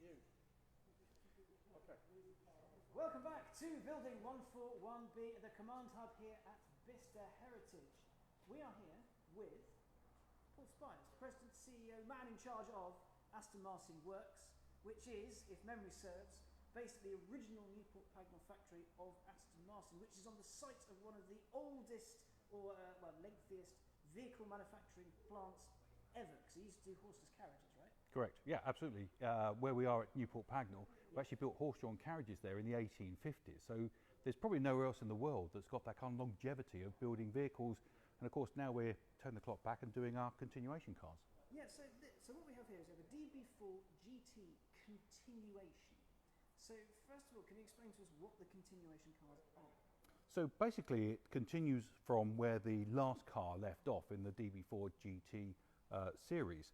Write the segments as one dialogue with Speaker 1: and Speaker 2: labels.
Speaker 1: you. Okay.
Speaker 2: Welcome back to Building 141B, the Command Hub here at Bicester Heritage. We are here with Paul Spires, President, CEO, man in charge of Aston Martin Works, which is, if memory serves, based at the original Newport Pagnell factory of Aston Martin, which is on the site of one of the oldest or lengthiest vehicle manufacturing plants ever, because he used to do horseless carriages, right?
Speaker 3: Correct, yeah, absolutely. Where we are at Newport Pagnell, we actually built horse-drawn carriages there in the 1850s, so there's probably nowhere else in the world that's got that kind of longevity of building vehicles, and of course now we're turning the clock back and doing our continuation cars.
Speaker 2: Yeah, so what we have here is we have a DB4 GT Continuation. So first of all, can you explain to us what the continuation cars are?
Speaker 3: So basically it continues from where the last car left off in the DB4 GT series.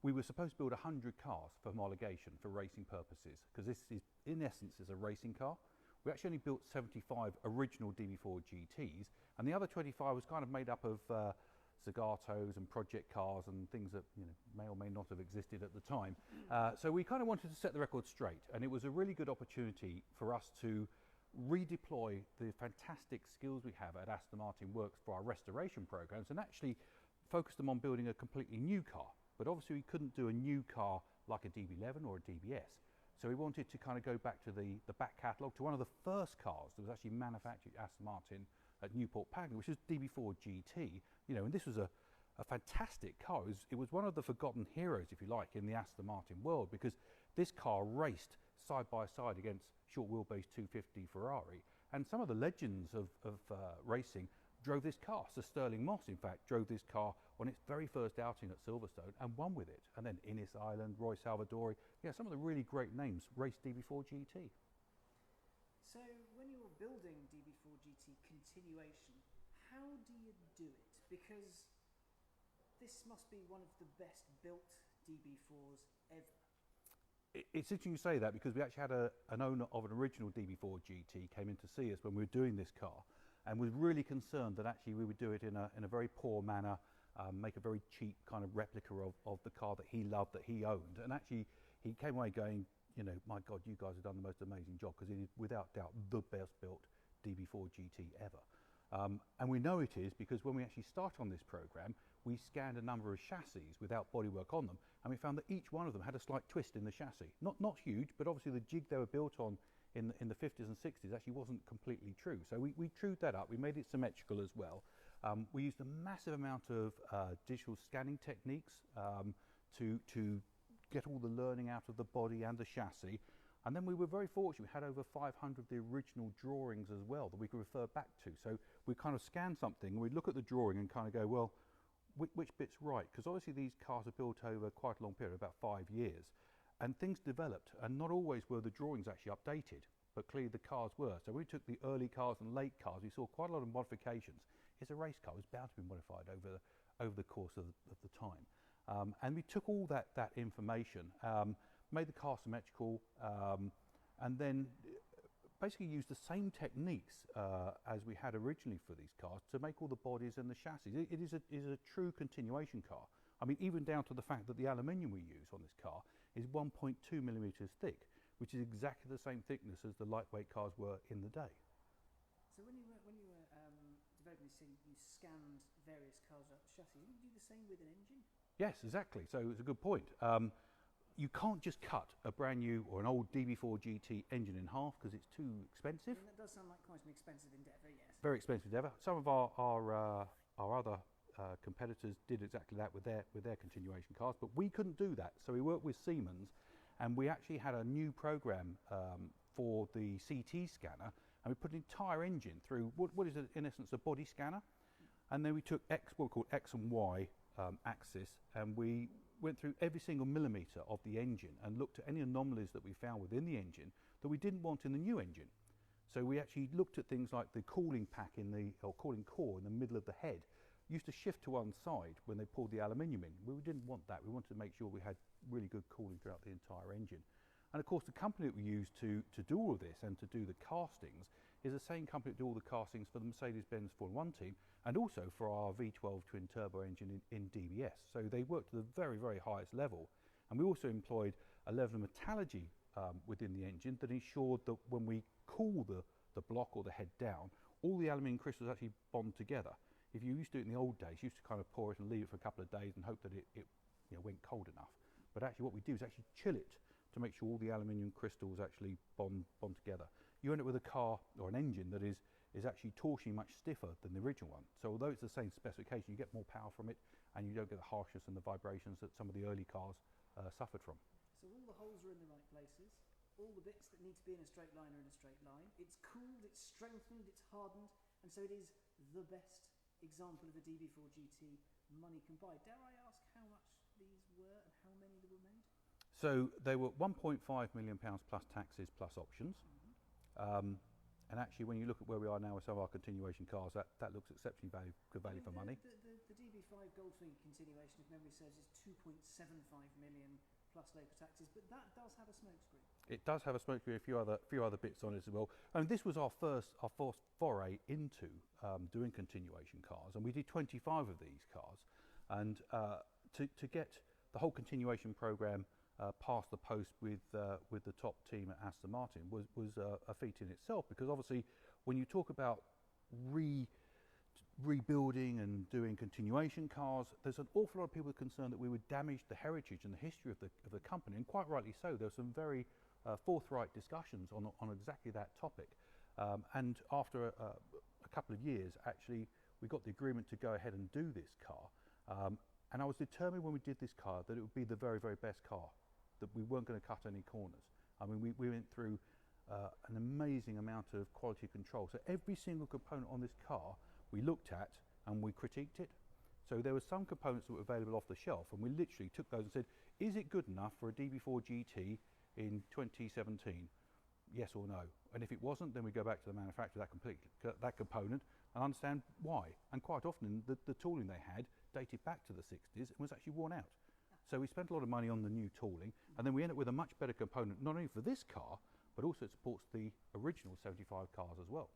Speaker 3: We were supposed to build 100 cars for homologation for racing purposes, because this is in essence is a racing car. We actually only built 75 original DB4 GTs, and the other 25 was kind of made up of Zagatos and project cars and things that may or may not have existed at the time. So we kind of wanted to set the record straight, and it was a really good opportunity for us to redeploy the fantastic skills we have at Aston Martin Works for our restoration programs and actually focus them on building a completely new car. But obviously we couldn't do a new car like a DB11 or a DBS. So we wanted to kind of go back to the back catalogue, to one of the first cars that was actually manufactured at Aston Martin at Newport Pagnell, which is DB4 GT. And this was a fantastic car. It was one of the forgotten heroes, if you like, in the Aston Martin world, because this car raced side by side against short wheelbase 250 Ferrari. And some of the legends of racing drove this car. Sir Sterling Moss, in fact, drove this car on its very first outing at Silverstone and won with it. And then Innes Island, Roy Salvadori, some of the really great names raced DB4 GT.
Speaker 2: So when you were building DB4 GT Continuation, how do you do it? Because this must be one of the best built DB4s ever.
Speaker 3: It's interesting you say that, because we actually had an owner of an original DB4 GT came in to see us when we were doing this car, and was really concerned that actually we would do it in a very poor manner, make a very cheap kind of replica of the car that he loved, that he owned. And actually he came away going, my God, you guys have done the most amazing job, because it is without doubt the best built DB4 GT ever. And we know it is because when we actually started on this program, we scanned a number of chassis without bodywork on them, and we found that each one of them had a slight twist in the chassis. Not huge, but obviously the jig they were built on in the 50s and 60s actually wasn't completely true. So we trued that up, we made it symmetrical as well. We used a massive amount of digital scanning techniques to get all the learning out of the body and the chassis. And then we were very fortunate, we had over 500 of the original drawings as well that we could refer back to. So we kind of scan something, and we'd look at the drawing and kind of go, well, which bit's right? Because obviously these cars are built over quite a long period, about 5 years. And things developed, and not always were the drawings actually updated, but clearly the cars were. So we took the early cars and late cars, we saw quite a lot of modifications. It's a race car, it was bound to be modified over the course of the time. And we took all that information, made the car symmetrical, and then basically used the same techniques as we had originally for these cars to make all the bodies and the chassis. It is a true continuation car. I mean, even down to the fact that the aluminium we use on this car is 1.2 millimeters thick, which is exactly the same thickness as the lightweight cars were in the day.
Speaker 2: So when you were developing this thing, you scanned various cars out the chassis. Did you do the same with an engine?
Speaker 3: Yes, exactly. So it's a good point. You can't just cut a brand new or an old DB4 GT engine in half, because it's too expensive.
Speaker 2: And that does sound like quite an expensive endeavour, yes.
Speaker 3: Very expensive endeavour. Some of our other competitors did exactly that with their continuation cars, but we couldn't do that. So we worked with Siemens, and we actually had a new program for the CT scanner, and we put an entire engine through what is in essence a body scanner, and then we took what we call X and Y axis, and we went through every single millimetre of the engine and looked at any anomalies that we found within the engine that we didn't want in the new engine. So we actually looked at things like the cooling pack or cooling core in the middle of the head used to shift to one side when they pulled the aluminium in. We didn't want that. We wanted to make sure we had really good cooling throughout the entire engine. And of course the company that we use to do all of this and to do the castings is the same company that do all the castings for the Mercedes-Benz Formula 1 team, and also for our V12 twin turbo engine in DBS. So they work to the very, very highest level. And we also employed a level of metallurgy within the engine that ensured that when we cool the block or the head down, all the aluminium crystals actually bond together. If you used to do it in the old days, you used to kind of pour it and leave it for a couple of days and hope that it went cold enough. But actually what we do is actually chill it to make sure all the aluminium crystals actually bond together. You end up with a car or an engine that is actually torsioning much stiffer than the original one. So although it's the same specification, you get more power from it and you don't get the harshness and the vibrations that some of the early cars suffered from.
Speaker 2: So all the holes are in the right places, all the bits that need to be in a straight line are in a straight line. It's cooled, it's strengthened, it's hardened, and so it is the best example of a DB4 GT money can buy. Dare I ask how much these were and how many that were made?
Speaker 3: So they were £1.5 million plus taxes plus options. And actually, when you look at where we are now with some of our continuation cars, that looks exceptionally good value for money.
Speaker 2: The DB5 Goldfinger Continuation, if memory serves, is 2.75 million plus labour taxes, but that does have a smokescreen.
Speaker 3: It does have a smokescreen, a few other bits on it as well. And this was our first foray into doing continuation cars, and we did 25 of these cars. And to get the whole continuation programme past the post with the top team at Aston Martin was a feat in itself, because obviously when you talk about rebuilding and doing continuation cars, there's an awful lot of people concerned that we would damage the heritage and the history of the company, and quite rightly so. There were some very forthright discussions on exactly that topic, and after a couple of years, actually we got the agreement to go ahead and do this car, and I was determined when we did this car that it would be the very, very best car, that we weren't going to cut any corners. I mean, we went through an amazing amount of quality control. So every single component on this car we looked at and we critiqued it. So there were some components that were available off the shelf, and we literally took those and said, is it good enough for a DB4 GT in 2017? Yes or no? And if it wasn't, then we go back to the manufacturer of that component and understand why. And quite often the tooling they had dated back to the 60s and was actually worn out. So we spent a lot of money on the new tooling, and then we end up with a much better component, not only for this car, but also it supports the original 75 cars as well.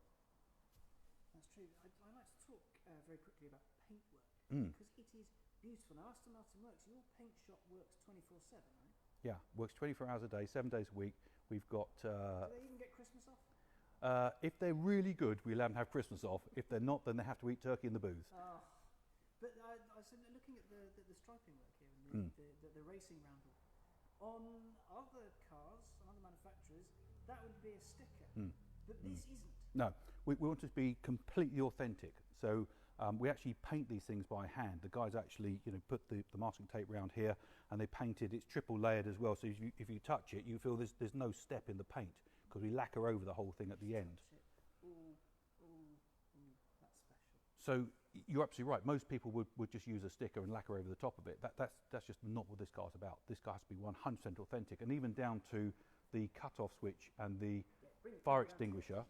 Speaker 2: That's true. I'd like to talk very quickly about paintwork, because it is beautiful. Now, Aston Martin Works, your paint shop works 24/7, right?
Speaker 3: Yeah, works 24 hours a day, 7 days a week. We've got...
Speaker 2: Do they even get Christmas off?
Speaker 3: If they're really good, we let them have Christmas off. If they're not, then they have to eat turkey in the booth.
Speaker 2: But I was looking at the striping work here and the racing roundel. On other cars, on other manufacturers, that would be a sticker. But this isn't. No,
Speaker 3: we want it to be completely authentic. So we actually paint these things by hand. The guys actually, put the masking tape around here, and they paint it. It's triple layered as well. So if you touch it, you feel there's no step in the paint, because we lacquer over the whole thing at the end.
Speaker 2: That's special.
Speaker 3: So you're absolutely right. Most people would just use a sticker and lacquer over the top of it. That's just not what this car's about. This car has to be 100% authentic, and even down to the cut-off switch and the fire extinguisher.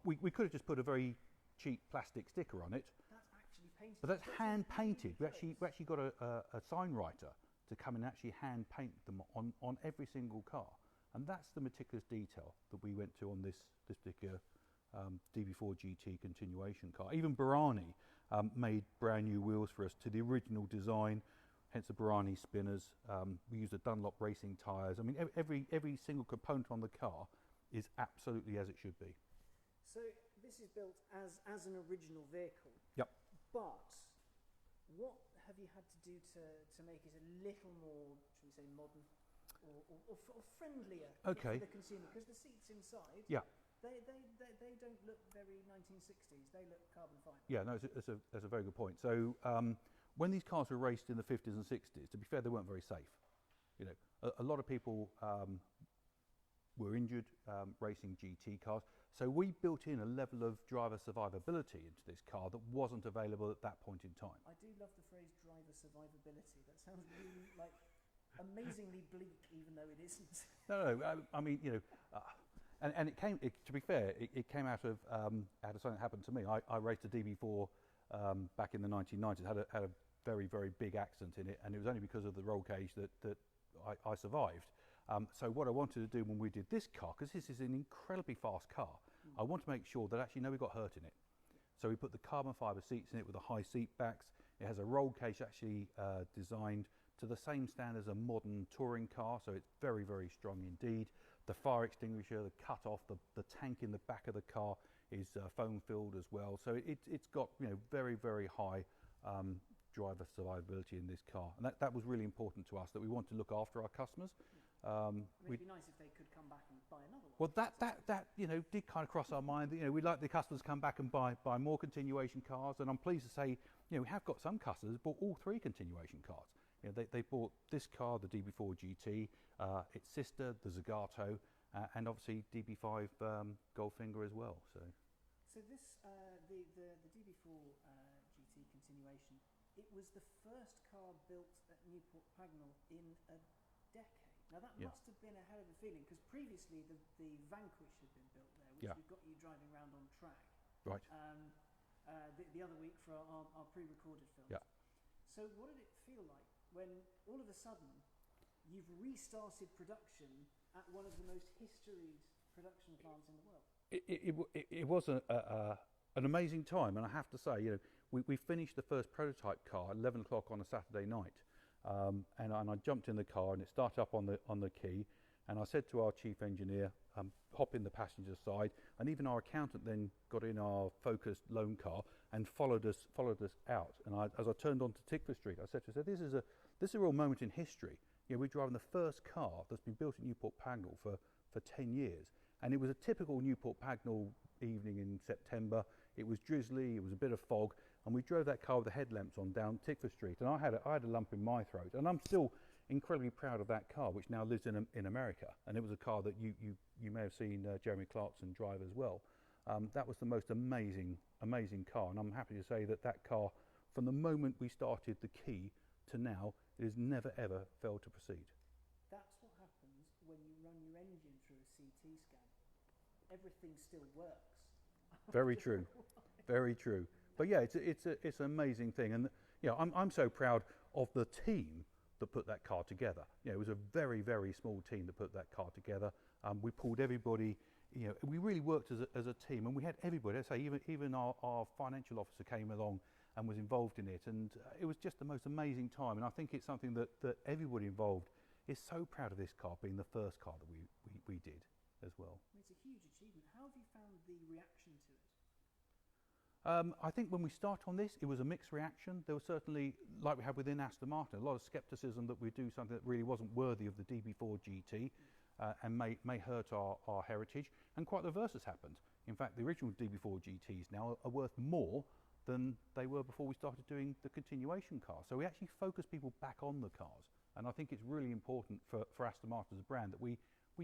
Speaker 3: We could have just put a very cheap plastic sticker on it.
Speaker 2: That's actually painted.
Speaker 3: But that's hand painted. We actually got a sign writer to come and actually hand paint them on every single car, and that's the meticulous detail that we went to on this particular DB4 GT continuation car. Even Barani made brand new wheels for us to the original design, hence the Barani spinners. We used the Dunlop racing tyres. I mean, every single component on the car is absolutely as it should be.
Speaker 2: So this is built as an original vehicle.
Speaker 3: Yep.
Speaker 2: But what have you had to do to make it a little more, should we say, modern or friendlier for the consumer? Because the seats inside, they don't look very 1960s. They look carbon fibre. Yeah, no,
Speaker 3: that's a very good point. So when these cars were raced in the 50s and 60s, to be fair, they weren't very safe. A lot of people were injured racing GT cars. So we built in a level of driver survivability into this car that wasn't available at that point in time.
Speaker 2: I do love the phrase driver survivability. That sounds really like amazingly bleak, even though it isn't.
Speaker 3: No, I mean, and it came. To be fair, it came out of something that happened to me. I raced a DB4 back in the 1990s. Had a very, very big accident in it, and it was only because of the roll cage that I survived. So what I wanted to do when we did this car, because this is an incredibly fast car, I want to make sure that actually nobody got hurt in it. So we put the carbon fibre seats in it with the high seat backs. It has a roll cage actually designed to the same standard as a modern touring car, so it's very, very strong indeed. The fire extinguisher, the cut-off, the tank in the back of the car is foam-filled as well. So it's got, you know, very, very high driver survivability in this car. And that was really important to us, that we want to look after our customers.
Speaker 2: It'd be nice if they could come back and buy another one.
Speaker 3: Well, that you know, did kind of cross our mind. You know, we'd like the customers to come back and buy more continuation cars. And I'm pleased to say, you know, we have got some customers who bought all 3 continuation cars. You know, they bought this car, the DB4 GT, its sister, the Zagato, and obviously DB5 Goldfinger as well. So
Speaker 2: this the DB4 GT Continuation. It was the first car built at Newport Pagnell in a decade. Now that must have been a hell of a feeling, because previously the Vanquish had been built there, which we've got you driving around on track.
Speaker 3: Right.
Speaker 2: The other week for our pre-recorded films.
Speaker 3: Yeah.
Speaker 2: So what did it feel like when all of a sudden you've restarted production at one of the most historied production plants in the world?
Speaker 3: It was an amazing time, and I have to say, you know, we finished the first prototype car at 11 o'clock on a Saturday night, and I jumped in the car and it started up on the key, and I said to our chief engineer, hop in the passenger side, and even our accountant then got in our Focus loan car and followed us out. And as I turned onto Tickford Street, I said to her, this is a real moment in history. You know, we're driving the first car that's been built at Newport Pagnell for 10 years. And it was a typical Newport Pagnell evening in September. It was drizzly, it was a bit of fog, and we drove that car with the headlamps on down Tickford Street. And I had a lump in my throat, and I'm still incredibly proud of that car, which now lives in America. And it was a car that you may have seen Jeremy Clarkson drive as well. That was the most amazing car, and I'm happy to say that car, from the moment we started the key to now, it has never ever failed to proceed.
Speaker 2: That's what happens when you run your engine through a CT scan. Everything still works.
Speaker 3: Very true, very true. But yeah, it's an amazing thing, and you know, I'm so proud of the team that put that car together. You know, it was a very, very small team that put that car together. We pulled everybody. You know, we really worked as a team, and we had everybody. I say even our financial officer came along and was involved in it, and it was just the most amazing time. And I think it's something that everybody involved is so proud of, this car being the first car that we did as well.
Speaker 2: It's a huge achievement. How have you found the reaction to it?
Speaker 3: I think when we start on this, it was a mixed reaction. There was certainly, like we had within Aston Martin, a lot of scepticism that we do something that really wasn't worthy of the DB4 GT and may hurt our heritage. And quite the reverse has happened. In fact, the original DB4 GTs now are worth more than they were before we started doing the continuation cars. So we actually focus people back on the cars. And I think it's really important for Aston Martin as a brand that we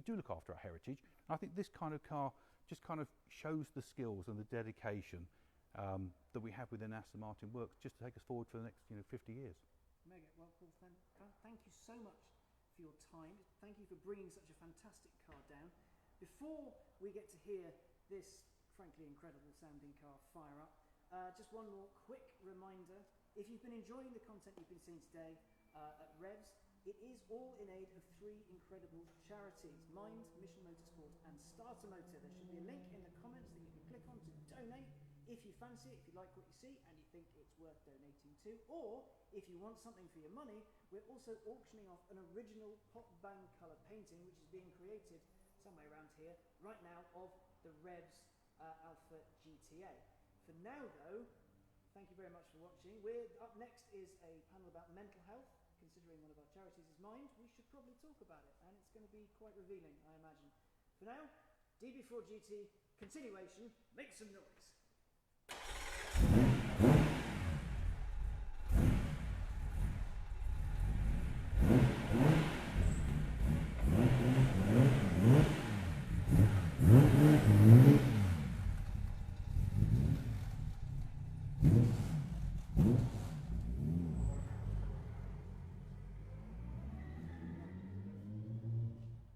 Speaker 3: do look after our heritage. And I think this kind of car just kind of shows the skills and the dedication that we have within Aston Martin Works, just to take us forward for the next 50 years.
Speaker 2: Mega. Well, Paul, thank you so much for your time. Thank you for bringing such a fantastic car down. Before we get to hear this frankly incredible sounding car fire up, just one more quick reminder. If you've been enjoying the content you've been seeing today at REVS, it is all in aid of 3 incredible charities: Mind, Mission Motorsport and Starter Motor. There should be a link in the comments that you can click on to donate if you fancy it, if you like what you see and you think it's worth donating to. Or if you want something for your money, we're also auctioning off an original pop bang colour painting which is being created somewhere around here right now of the REVS Alpha GTA. For now though, thank you very much for watching. Up next is a panel about mental health. Considering one of our charities is Mind, we should probably talk about it, and it's going to be quite revealing, I imagine. For now, DB4 GT Continuation, make some noise.